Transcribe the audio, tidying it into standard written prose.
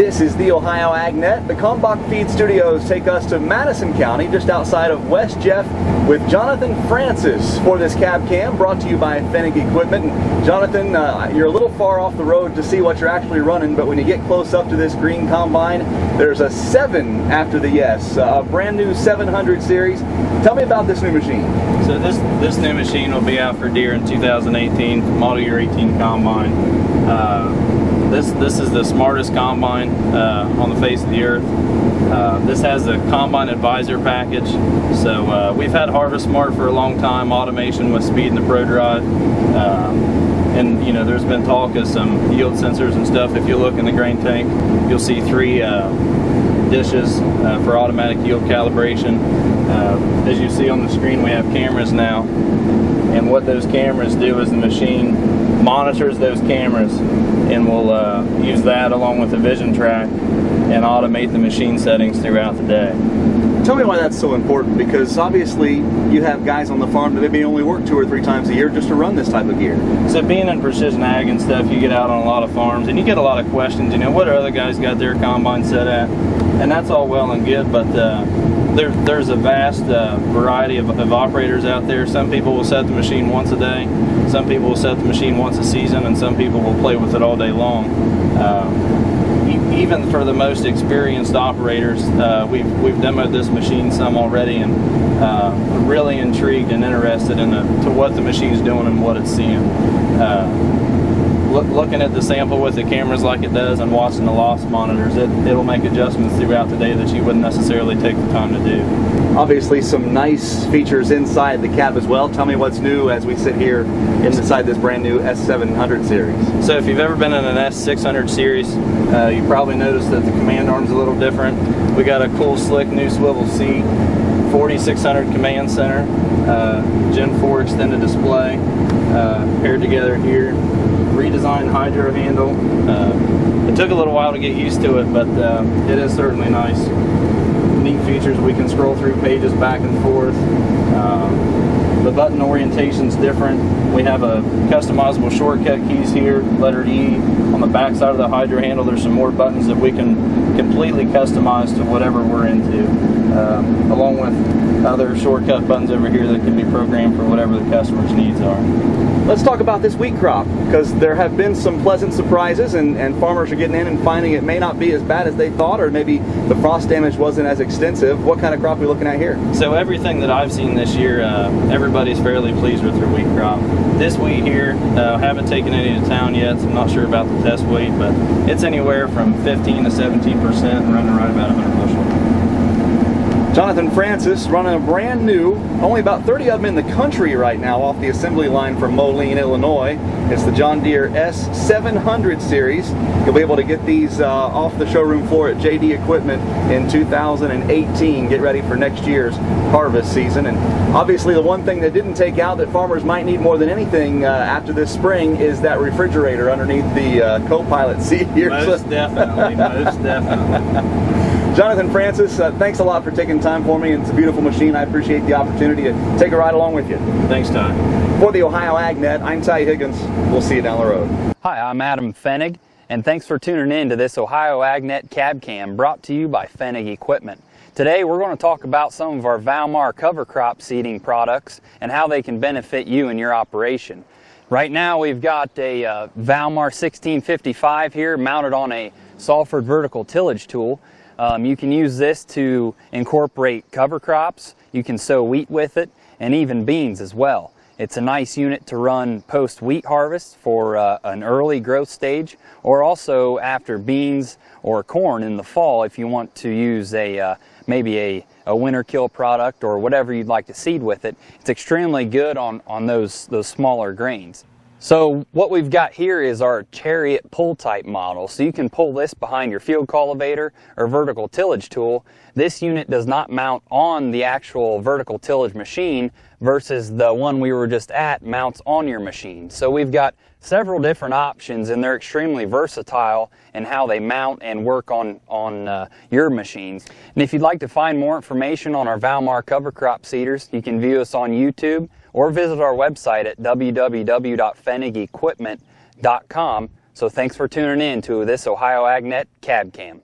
This is the Ohio AgNet. The Kalmbach Feed Studios take us to Madison County, just outside of West Jeff, with Jonathan Francis for this cab cam, brought to you by Fennig Equipment. And Jonathan, you're a little far off the road to see what you're actually running, but when you get close up to this green combine, there's a 7 after the S, a brand new 700 series. Tell me about this new machine. So this new machine will be out for Deere in 2018, model year 18 combine. This is the smartest combine on the face of the earth. This has a combine advisor package. So we've had Harvest Smart for a long time, automation with speed in the Pro Drive. And you know, there's been talk of some yield sensors and stuff. If you look in the grain tank, you'll see 3 dishes for automatic yield calibration. As you see on the screen, we have cameras now. And what those cameras do is the machine monitors those cameras, and we'll use that along with the vision track and automate the machine settings throughout the day. Tell me why that's so important, because obviously you have guys on the farm that maybe only work 2 or 3 times a year just to run this type of gear. So being in precision ag and stuff, you get out on a lot of farms and you get a lot of questions, you know, what other guys got their combine set at? And that's all well and good, but there's a vast variety of operators out there. Some people will set the machine once a day, some people will set the machine once a season, and some people will play with it all day long. Even for the most experienced operators, we've demoed this machine some already, and really intrigued and interested in to what the machine's doing and what it's seeing. Looking at the sample with the cameras like it does and watching the loss monitors, it'll make adjustments throughout the day that you wouldn't necessarily take the time to do. Obviously some nice features inside the cab as well. Tell me what's new as we sit here inside this brand new S700 series. So if you've ever been in an S600 series, you probably noticed that the command arm's a little different. We got a cool slick new swivel seat, 4600 command center, Gen 4 extended display, paired together here. Redesigned hydro handle. It took a little while to get used to it, but it is certainly nice. Neat features, we can scroll through pages back and forth. The button orientation's different. We have a customizable shortcut keys here, letter E. On the back side of the hydro handle, there's some more buttons that we can completely customize to whatever we're into, along with other shortcut buttons over here that can be programmed for whatever the customer's needs are. Let's talk about this wheat crop, because there have been some pleasant surprises, and farmers are getting in and finding it may not be as bad as they thought, or maybe the frost damage wasn't as extensive. What kind of crop are we looking at here? So everything that I've seen this year, everybody's fairly pleased with their wheat crop. This wheat here, haven't taken any to town yet, so I'm not sure about the test weight, but it's anywhere from 15 to 17% and running right about 100 bushel. Jonathan Francis running a brand new, only about 30 of them in the country right now off the assembly line from Moline, Illinois. It's the John Deere S700 series. You'll be able to get these off the showroom floor at JD Equipment in 2018. Get ready for next year's harvest season. And obviously the one thing that didn't take out that farmers might need more than anything after this spring is that refrigerator underneath the co-pilot seat here. Most definitely, most definitely. Jonathan Francis, thanks a lot for taking time for me. It's a beautiful machine. I appreciate the opportunity to take a ride along with you. Thanks, Ty. For the Ohio AgNet, I'm Ty Higgins. We'll see you down the road. Hi, I'm Adam Fennig, and thanks for tuning in to this Ohio AgNet cab cam brought to you by Fennig Equipment. Today we're going to talk about some of our Valmar cover crop seeding products and how they can benefit you and your operation. Right now we've got a Valmar 1655 here mounted on a Salford vertical tillage tool. You can use this to incorporate cover crops, you can sow wheat with it, and even beans as well. It's a nice unit to run post-wheat harvest for an early growth stage, or also after beans or corn in the fall if you want to use maybe a winter kill product or whatever you'd like to seed with it. It's extremely good on those smaller grains. So what we've got here is our Chariot pull type model. So you can pull this behind your field cultivator or vertical tillage tool. This unit does not mount on the actual vertical tillage machine versus the one we were just at mounts on your machine. So we've got several different options, and they're extremely versatile in how they mount and work on your machines. And if you'd like to find more information on our Valmar cover crop seeders, you can view us on YouTube or visit our website at www.fennigequipment.com So thanks for tuning in to this Ohio AgNet Cab Cam.